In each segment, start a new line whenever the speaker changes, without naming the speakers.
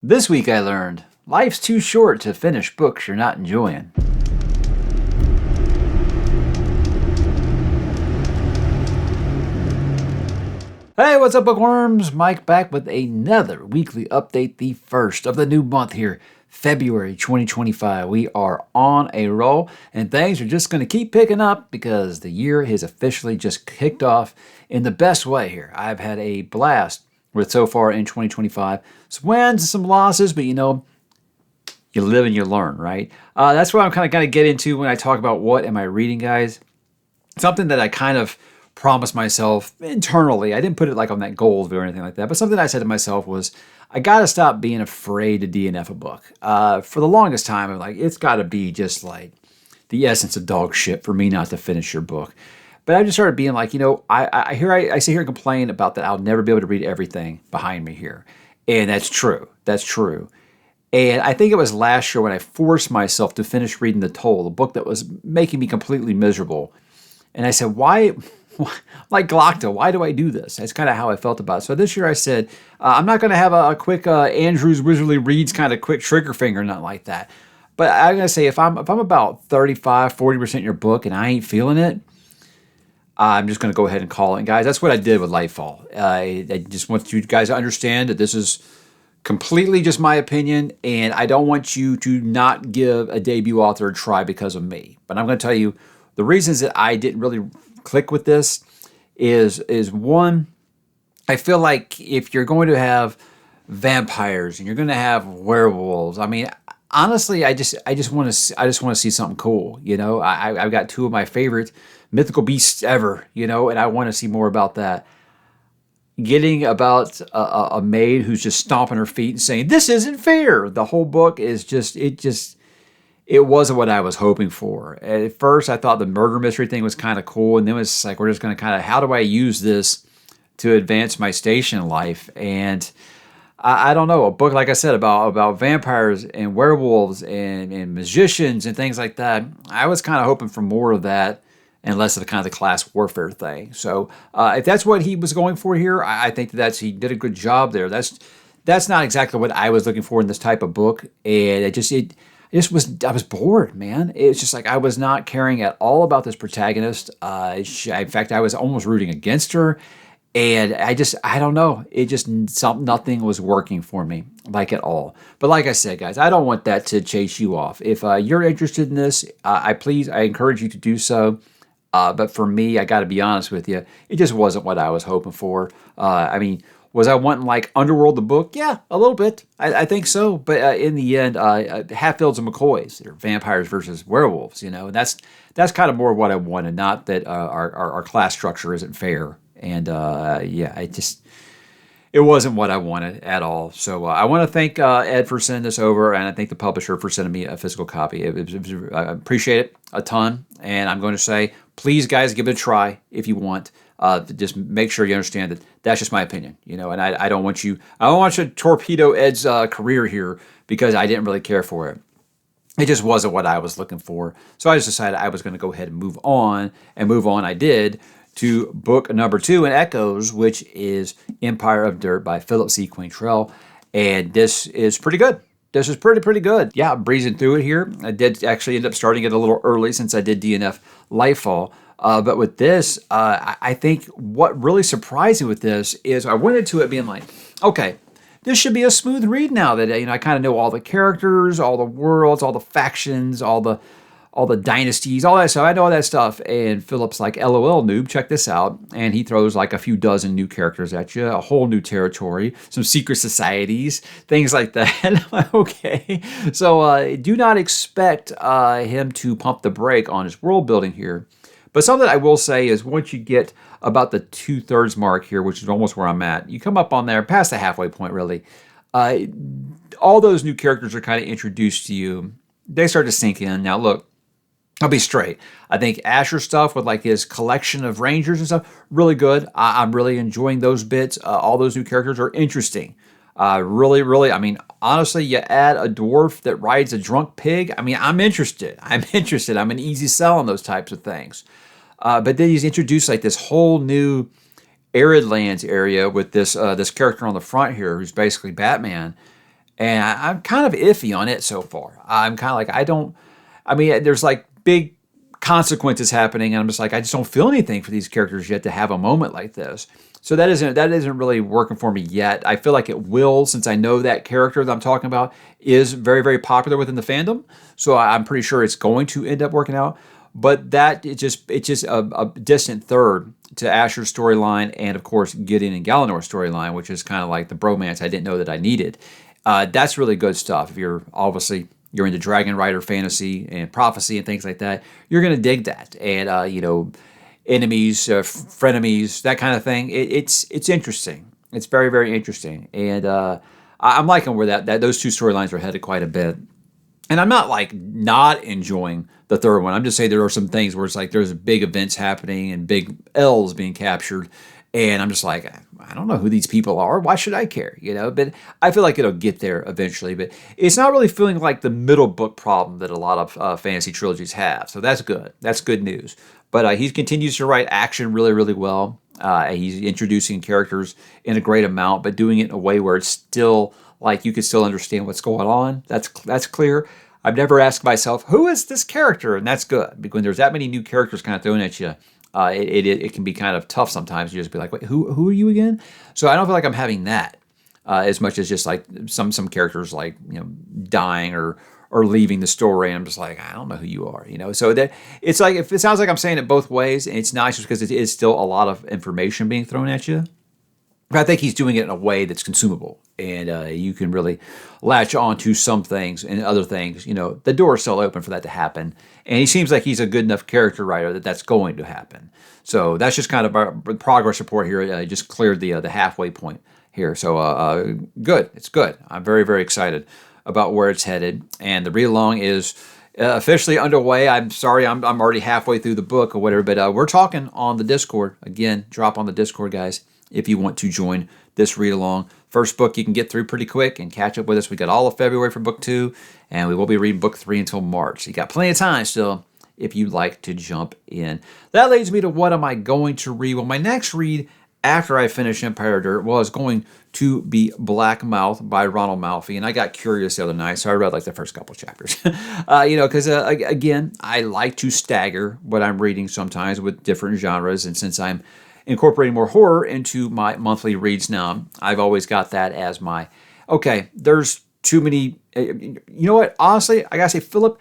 This week I learned, life's too short to finish books you're not enjoying. Hey, what's up, bookworms? Mike back with another weekly update, the first of the new month here, February 2025. We are on a roll, and things are just going to keep picking up because the year has officially just kicked off in the best way here. I've had a blast with so far in 2025. Some wins, some losses, but you live and you learn, right? That's what I'm kind of get into when I talk about what am I reading, guys. Something that I kind of promised myself internally. I didn't put it like on that goal or anything like that, but something I said to myself was, I got to stop being afraid to DNF a book. For the longest time, I'm like, it's got to be just like the essence of dog shit for me not to finish your book. But I just started being like, I sit here and complain about that I'll never be able to read everything behind me here. And that's true. That's true. And I think it was last year when I forced myself to finish reading the Toll, the book that was making me completely miserable. And I said, why like ℓ𝕤𝕠𝕠𝕜𝕤, why do I do this? That's kind of how I felt about it. So this year I said, I'm not going to have a quick Andrew's Wizardly Reads kind of quick trigger finger, nothing like that. But I'm going to say if I'm about 35, 40% in your book and I ain't feeling it, I'm just going to go ahead and call it. And guys, that's what I did with ℓ𝕤𝕐. I just want you guys to understand that this is completely just my opinion, and I don't want you to not give a debut author a try because of me. But I'm going to tell you the reasons that I didn't really click with this is one, I feel like if you're going to have vampires and you're going to have werewolves, I mean, honestly, I just want to see something cool. I've got two of my favorite mythical beasts ever, and I want to see more about that. Getting about a maid who's just stomping her feet and saying, this isn't fair. The whole book is it wasn't what I was hoping for. At first, I thought the murder mystery thing was kind of cool. And then it was like, we're just going to kind of, how do I use this to advance my station in life? And I don't know, a book, like I said, about vampires and werewolves and magicians and things like that. I was kind of hoping for more of that and less of the kind of the class warfare thing. So if that's what he was going for here, I think he did a good job there. That's not exactly what I was looking for in this type of book. And I was bored, man. It's just like I was not caring at all about this protagonist. In fact, I was almost rooting against her. And I don't know. Nothing was working for me, like at all. But like I said, guys, I don't want that to chase you off. If you're interested in this, I encourage you to do so. But for me, I got to be honest with you, it just wasn't what I was hoping for. Was I wanting like Underworld the book? Yeah, a little bit. I think so. But in the end, Hatfields and McCoys, they're vampires versus werewolves, and that's kind of more what I wanted, not that our class structure isn't fair. And it wasn't what I wanted at all. So I want to thank Ed for sending this over, and I thank the publisher for sending me a physical copy. I appreciate it a ton, and I'm going to say, please, guys, give it a try if you want. Just make sure you understand that that's just my opinion, and I don't want you to torpedo Ed's career here because I didn't really care for it. It just wasn't what I was looking for. So I just decided I was going to go ahead and move on, I did, to book number 2 in Echoes, which is Empire of Dirt by Philip C. Quaintrell. And this is pretty good. This is pretty good. Yeah, I'm breezing through it here. I did actually end up starting it a little early since I did DNF ℓ𝕤𝕐. But with this, I think what really surprised me with this is I went into it being like, okay, this should be a smooth read now that I kind of know all the characters, all the worlds, all the factions, all the dynasties, all that stuff. I know all that stuff. And Philip's like, LOL, noob, check this out. And he throws like a few dozen new characters at you, a whole new territory, some secret societies, things like that. Okay. So do not expect him to pump the brake on his world building here. But something I will say is once you get about the 2/3 mark here, which is almost where I'm at, you come up on there, past the halfway point really, all those new characters are kind of introduced to you. They start to sink in. Now look, I'll be straight. I think Asher's stuff with like his collection of rangers and stuff, really good. I'm really enjoying those bits. All those new characters are interesting. Really, I mean, honestly, you add a dwarf that rides a drunk pig. I mean, I'm interested. I'm an easy sell on those types of things. But then he's introduced like this whole new arid lands area with this character on the front here who's basically Batman. And I'm kind of iffy on it so far. I'm kind of like, I mean, there's like big consequences happening, and I'm just like, I just don't feel anything for these characters yet to have a moment like this. So that isn't really working for me yet. I feel like it will, since I know that character that I'm talking about is very, very popular within the fandom. So I'm pretty sure it's going to end up working out. But it's just a distant third to Asher's storyline, and of course Gideon and Galenor's storyline, which is kind of like the bromance I didn't know that I needed. That's really good stuff. If you're into Dragon Rider fantasy and prophecy and things like that, you're going to dig that. And enemies, frenemies, that kind of thing. It's interesting. It's very, very interesting. And I'm liking where those two storylines are headed quite a bit. And I'm not like not enjoying the third one. I'm just saying there are some things where it's like there's big events happening and big L's being captured. And I'm just like, I don't know who these people are. Why should I care? But I feel like it'll get there eventually. But it's not really feeling like the middle book problem that a lot of fantasy trilogies have. So that's good. That's good news. But he continues to write action really, really well. He's introducing characters in a great amount, but doing it in a way where it's still like you can still understand what's going on. That's clear. I've never asked myself, who is this character? And that's good, because when there's that many new characters kind of thrown at you, it can be kind of tough sometimes. You just be like, wait, who are you again? So I don't feel like I'm having that as much as just like some characters like dying or leaving the story, and I'm just like, I don't know who you are, So that it's like, if it sounds like I'm saying it both ways, and it's nice because it is still a lot of information being thrown at you. But I think he's doing it in a way that's consumable, and you can really latch on to some things, and other things, the door is still open for that to happen. And he seems like he's a good enough character writer that that's going to happen. So that's just kind of our progress report here. I just cleared the halfway point here. So good. It's good. I'm very, very excited about where it's headed. And the read-along is officially underway. I'm sorry, I'm already halfway through the book or whatever, but we're talking on the Discord. Again, drop on the Discord, guys, if you want to join this read-along. First book you can get through pretty quick and catch up with us. We got all of February for book 2, and we will be reading book 3 until March. You got plenty of time still if you'd like to jump in. That leads me to what am I going to read? Well, my next read after I finish Empire Dirt was going to be Black Mouth by Ronald Malfi, and I got curious the other night, so I read like the first couple chapters. Because again, I like to stagger what I'm reading sometimes with different genres, and since I'm incorporating more horror into my monthly reads now, I've always got that as my, okay, there's too many, you know what, honestly, I gotta say, Philip,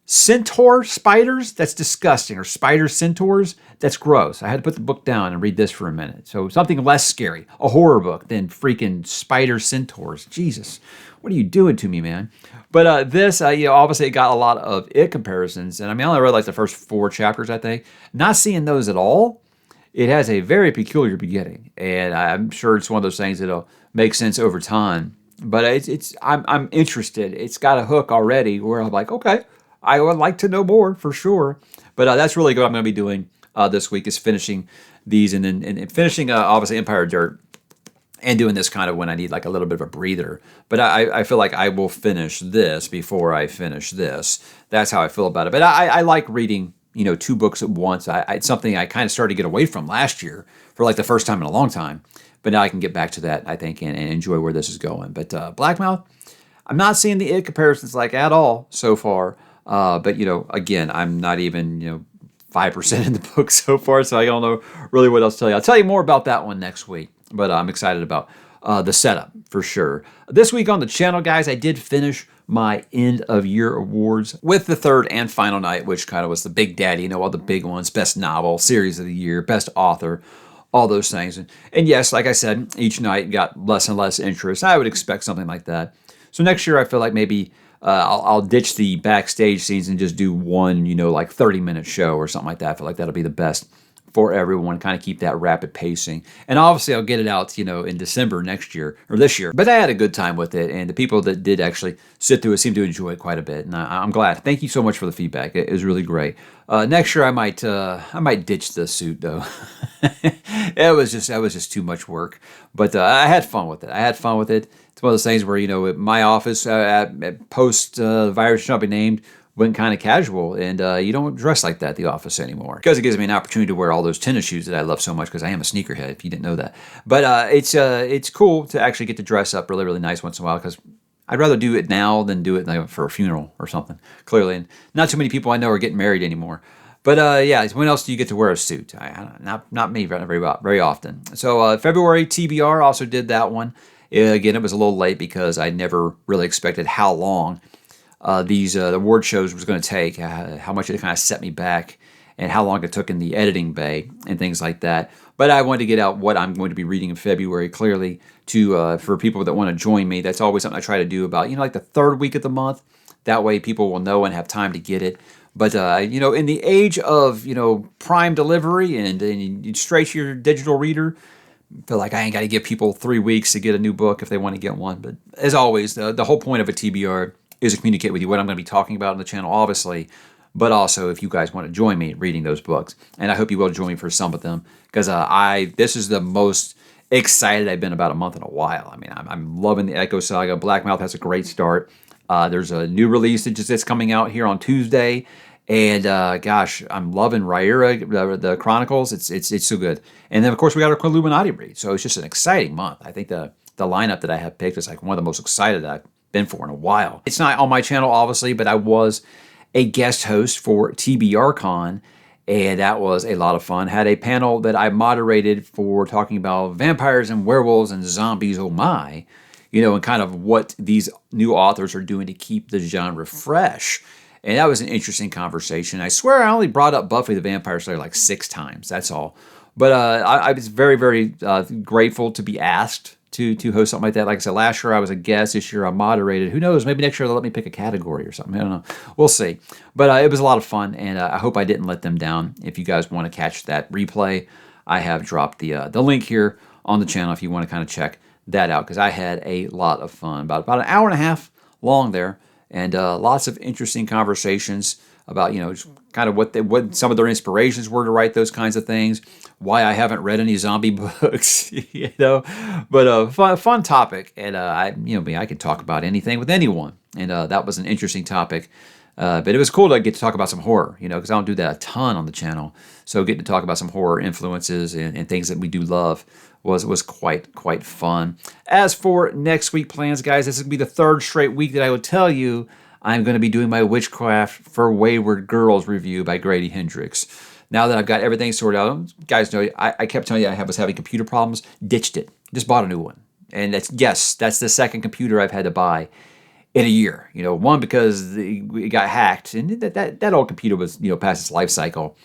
centaur spiders, that's disgusting, or spider centaurs, that's gross. I had to put the book down and read this for a minute. So something less scary, a horror book, than freaking spider centaurs. Jesus, what are you doing to me, man? But this, obviously it got a lot of it comparisons, and I mean, I only read like the first 4 chapters, I think. Not seeing those at all. It has a very peculiar beginning, and I'm sure it's one of those things that'll make sense over time. But I'm interested. It's got a hook already where I'm like, okay, I would like to know more for sure. But that's really what I'm going to be doing this week, is finishing these, and then finishing obviously Empire Dirt, and doing this kind of when I need like a little bit of a breather. But I feel like I will finish this before I finish this. That's how I feel about it. But I like reading 2 books at once. It's something I kind of started to get away from last year for like the first time in a long time. But now I can get back to that, I think, and enjoy where this is going. But Black Mouth, I'm not seeing the it comparisons like at all so far. But again, I'm not even 5% in the book so far, so I don't know really what else to tell you. I'll tell you more about that one next week. But I'm excited about the setup for sure. This week on the channel, guys, I did finish my end of year awards with the third and final night, which kind of was the big daddy, all the big ones: best novel, series of the year, best author, all those things. And yes, like I said, each night got less and less interest. I would expect something like that. So next year, I feel like maybe I'll ditch the backstage scenes and just do one, like 30-minute show or something like that. I feel like that'll be the best for everyone, kind of keep that rapid pacing. And obviously I'll get it out, in December next year, or this year. But I had a good time with it, and the people that did actually sit through it seemed to enjoy it quite a bit, and I'm glad. Thank you so much for the feedback. It was really great. Next year I might ditch the suit though. That was just too much work. But I had fun with it. It's one of those things where, at my office at post virus shall be named, went kind of casual, and you don't dress like that at the office anymore, because it gives me an opportunity to wear all those tennis shoes that I love so much, because I am a sneakerhead, if you didn't know that. But it's cool to actually get to dress up really, really nice once in a while, because I'd rather do it now than do it like for a funeral or something, clearly. And not too many people I know are getting married anymore. But yeah, when else do you get to wear a suit? Not me very often. So February TBR also did that one. Again, it was a little late because I never really expected how long these award shows was going to take, how much it kind of set me back, and how long it took in the editing bay and things like that. But I wanted to get out what I'm going to be reading in February clearly to for people that want to join me. That's always something I try to do about, like the third week of the month. That way people will know and have time to get it. But, in the age of, prime delivery and straight to your digital reader, I feel like I ain't got to give people 3 weeks to get a new book if they want to get one. But as always, the whole point of a TBR is to communicate with you what I'm going to be talking about on the channel, obviously, but also if you guys want to join me reading those books. And I hope you will join me for some of them, because this is the most excited I've been about a month in a while. I mean, I'm loving the Echo Saga. Black Mouth has a great start. There's a new release that's coming out here on Tuesday. And gosh, I'm loving Rhaenyra, the Chronicles. It's so good. And then of course we got our ℚ𝕦𝕤𝕤𝕤𝕤 read. So it's just an exciting month. I think the lineup that I have picked is like one of the most excited I've been for in a while. It's not on my channel obviously, but I was a guest host for TBRCon, and that was a lot of fun. Had a panel that I moderated for talking about vampires and werewolves and zombies. Oh my, and kind of what these new authors are doing to keep the genre fresh. And that was an interesting conversation. I swear I only brought up Buffy the Vampire Slayer like 6 times. That's all. But I was very, very grateful to be asked to host something like that. Like I said, last year I was a guest. This year I moderated. Who knows? Maybe next year they'll let me pick a category or something. I don't know. We'll see. But it was a lot of fun, and I hope I didn't let them down. If you guys want to catch that replay, I have dropped the link here on the channel if you want to kind of check that out, because I had a lot of fun. About an hour and a half long there. And lots of interesting conversations about, just kind of what some of their inspirations were to write those kinds of things. Why I haven't read any zombie books, But a fun topic, and I could talk about anything with anyone, and that was an interesting topic. But it was cool to get to talk about some horror, because I don't do that a ton on the channel. So getting to talk about some horror influences and things that we do love was quite fun. As for next week plans, guys, this is going to be the 3rd straight week that I would tell you I'm going to be doing my Witchcraft for Wayward Girls review by Grady Hendrix. Now that I've got everything sorted out, guys know I kept telling you I was having computer problems, ditched it, just bought a new one. And that's the 2nd computer I've had to buy in a year. One because it got hacked, and that old computer was past its life cycle.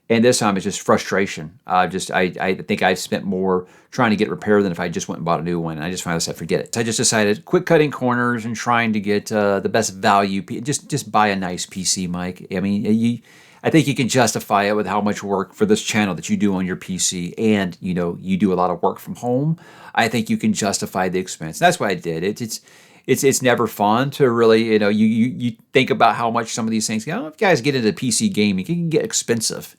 And this time it's just frustration. I think I spent more trying to get repaired than if I just went and bought a new one. And I just finally said, forget it. So I just decided, quit cutting corners and trying to get the best value. Just buy a nice PC, Mike. I mean, I think you can justify it with how much work for this channel that you do on your PC, and you do a lot of work from home. I think you can justify the expense. That's what I did. It's never fun to really, you think about how much some of these things, if you guys get into PC gaming, it can get expensive.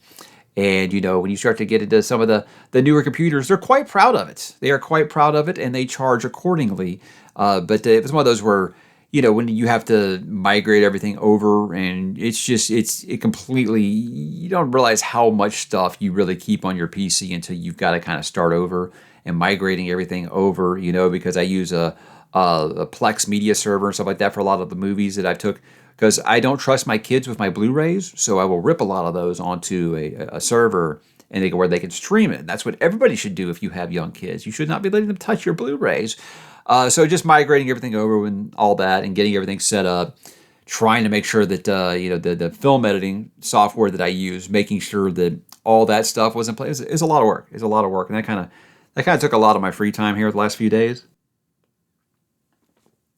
And, when you start to get into some of the newer computers, they're quite proud of it. They are quite proud of it, and they charge accordingly. But it was one of those where, when you have to migrate everything over, and it completely, you don't realize how much stuff you really keep on your PC until you've got to kind of start over and migrating everything over, because I use a Plex media server and stuff like that for a lot of the movies that I took, because I don't trust my kids with my Blu-rays, so I will rip a lot of those onto a server and where they can stream it. And that's what everybody should do if you have young kids. You should not be letting them touch your Blu-rays. So just migrating everything over and all that, and getting everything set up, trying to make sure that the film editing software that I use, making sure that all that stuff was in place, is a lot of work. It's a lot of work, and that kind of took a lot of my free time here the last few days.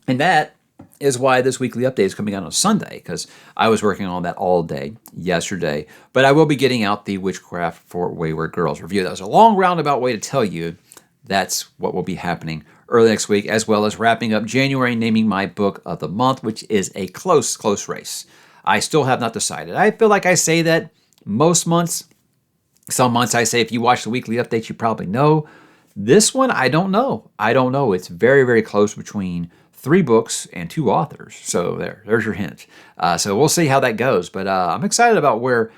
And that is why this weekly update is coming out on Sunday, because I was working on that all day yesterday. But I will be getting out the Witchcraft for Wayward Girls review. That was a long roundabout way to tell you that's what will be happening early next week, as well as wrapping up January, naming my book of the month, which is a close race. I still have not decided. I feel like I say that most months. Some months I say, if you watch the weekly updates, you probably know. This one, I don't know. It's very, very close between 3 books and 2 authors. So there's your hint. So we'll see how that goes. But I'm excited about where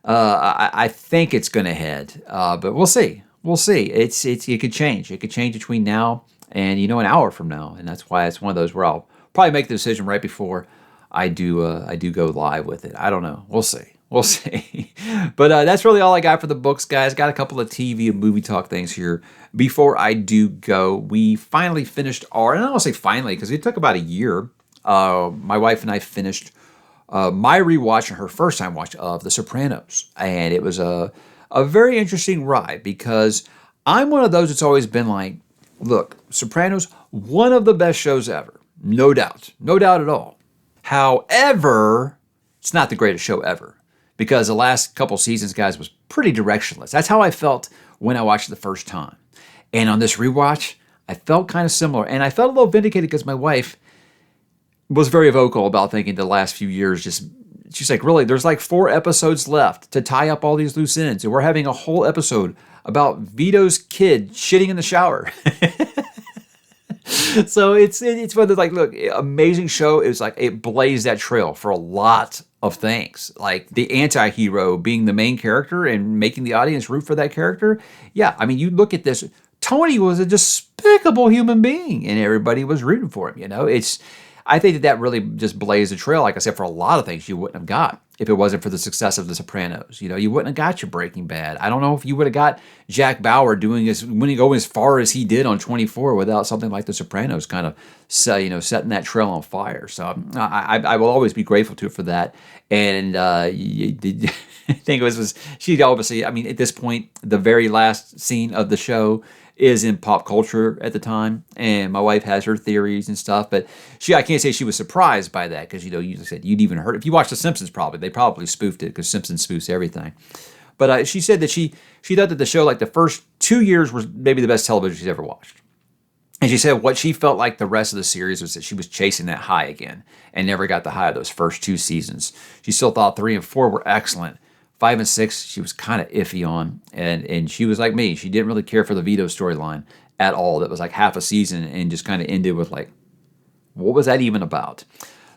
I think it's going to head. But we'll see. It could change. It could change between now and an hour from now. And that's why it's one of those where I'll probably make the decision right before I do go live with it. I don't know. We'll see. We'll see. But that's really all I got for the books, guys. Got a couple of TV and movie talk things here. Before I do go, we finally finished our, and I don't want to say finally because it took about a year. My wife and I finished my rewatch and her first time watch of The Sopranos. And it was a very interesting ride because I'm one of those that's always been like, look, Sopranos, one of the best shows ever. No doubt. No doubt at all. However, it's not the greatest show ever because the last couple seasons, guys, was pretty directionless. That's how I felt when I watched it the first time. And on this rewatch, I felt kind of similar. And I felt a little vindicated because my wife was very vocal about thinking the last few years she's like, really, there's like 4 episodes left to tie up all these loose ends. And we're having a whole episode about Vito's kid shitting in the shower. So it's one of the, like, look, amazing show. It was like it blazed that trail for a lot of things, like the anti-hero being the main character and making the audience root for that character. Yeah, I mean, you look at this, Tony was a despicable human being and everybody was rooting for him. I think that really just blazed the trail, like I said, for a lot of things you wouldn't have got if it wasn't for the success of The Sopranos. You wouldn't have got your Breaking Bad. I don't know if you would have got Jack Bauer going as far as he did on 24 without something like The Sopranos kind of, setting that trail on fire. So I will always be grateful to her for that. And I think she obviously, I mean, at this point, the very last scene of the show is in pop culture at the time, and my wife has her theories and stuff, but I can't say she was surprised by that because, you said you'd even heard, if you watched The Simpsons they probably spoofed it because Simpsons spoofs everything. But she said that she thought that the show, like the first 2 years, was maybe the best television she's ever watched. And she said what she felt like the rest of the series was that she was chasing that high again and never got the high of those first 2 seasons. She still thought 3 and 4 were excellent. 5 and 6, she was kind of iffy on, and she was like me. She didn't really care for the Vito storyline at all. That was like half a season and just kind of ended with like, what was that even about?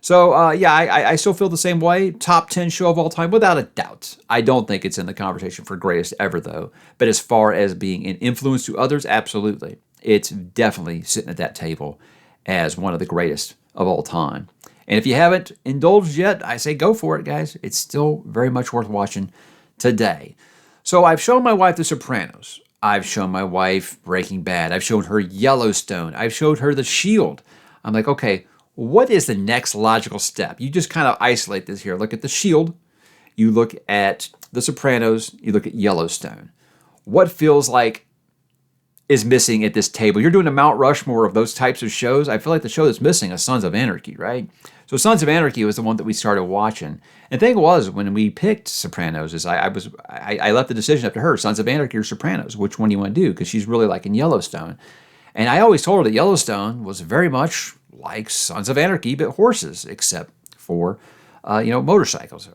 So I still feel the same way. Top 10 show of all time, without a doubt. I don't think it's in the conversation for greatest ever though. But as far as being an influence to others, absolutely. It's definitely sitting at that table as one of the greatest of all time. And if you haven't indulged yet, I say go for it, guys. It's still very much worth watching today. So I've shown my wife The Sopranos. I've shown my wife Breaking Bad. I've shown her Yellowstone. I've showed her The Shield. I'm like, okay, what is the next logical step? You just kind of isolate this here. Look at The Shield. You look at The Sopranos. You look at Yellowstone. What feels like is missing at this table? You're doing a Mount Rushmore of those types of shows. I feel like the show that's missing is Sons of Anarchy, right? So Sons of Anarchy was the one that we started watching. And the thing was, when we picked Sopranos, is I left the decision up to her, Sons of Anarchy or Sopranos. Which one do you want to do? Because she's really liking Yellowstone. And I always told her that Yellowstone was very much like Sons of Anarchy, but horses, except for, motorcycles.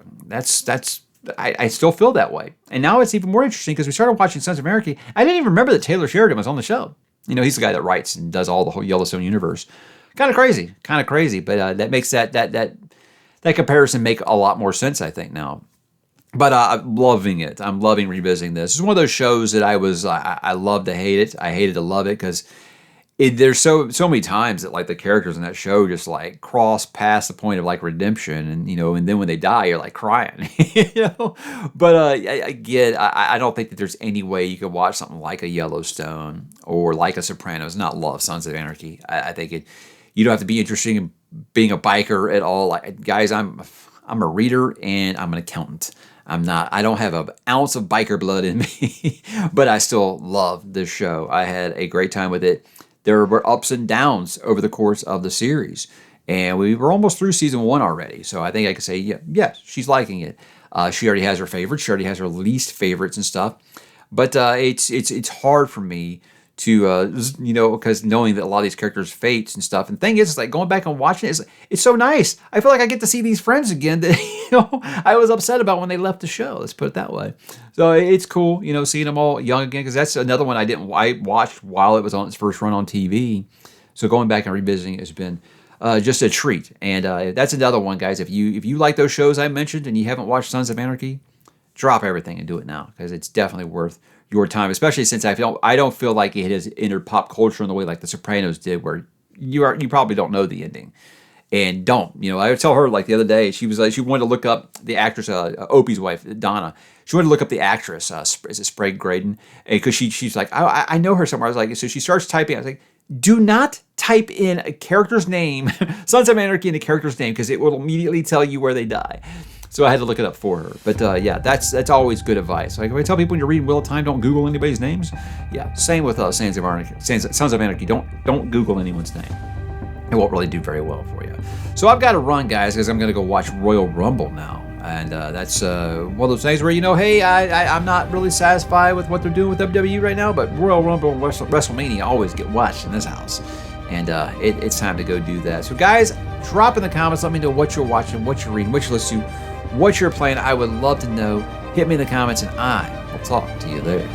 I still feel that way. And now it's even more interesting because we started watching Sons of Anarchy. I didn't even remember that Taylor Sheridan was on the show. He's the guy that writes and does all the whole Yellowstone universe. Kind of crazy. But that makes that comparison make a lot more sense, I think, now. But I'm loving it. I'm loving revisiting this. It's one of those shows that I love to hate it. I hated to love it because there's so many times that like the characters in that show just like cross past the point of like redemption, and then when they die, you're like crying, But again, I don't think that there's any way you could watch something like a Yellowstone or like a Sopranos, not love Sons of Anarchy. I think you don't have to be interested in being a biker at all. Guys, I'm a reader and I'm an accountant. I don't have an ounce of biker blood in me, but I still love this show. I had a great time with it. There were ups and downs over the course of the series, and we were almost through season 1 already. So I think I could say, yes, she's liking it. She already has her favorites. She already has her least favorites and stuff. But it's hard for me to, because knowing that a lot of these characters' fates and stuff. And the thing is, it's like going back and watching it, it's so nice. I feel like I get to see these friends again that, I was upset about when they left the show. Let's put it that way. So it's cool, seeing them all young again, because that's another one I watched while it was on its first run on TV. So going back and revisiting it has been just a treat. And that's another one, guys. If you like those shows I mentioned and you haven't watched Sons of Anarchy, drop everything and do it now, because it's definitely worth your time, especially since I don't feel like it has entered pop culture in the way like The Sopranos did, where you probably don't know the ending. and don't. You know, I would tell her like the other day, she was like, she wanted to look up the actress, Opie's wife, Donna. She wanted to look up the actress, is it Sprague Graydon? Because she's like, I know her somewhere. I was like, so she starts typing. I was like, do not type in a character's name, Sons of Anarchy in a character's name, because it will immediately tell you where they die. So I had to look it up for her. But yeah, that's always good advice. Like, I tell people when you're reading Wheel of Time, don't Google anybody's names. Yeah, same with Sons of Anarchy. Don't Google anyone's name. It won't really do very well for you. So I've got to run, guys, because I'm going to go watch Royal Rumble now. And that's one of those things where, you know, hey, I'm not really satisfied with what they're doing with WWE right now, but Royal Rumble and WrestleMania always get watched in this house. And it's time to go do that. So, guys, drop in the comments. Let me know what you're watching, what you're reading, what you're listening to, what you're playing. I would love to know. Hit me in the comments, and I will talk to you there.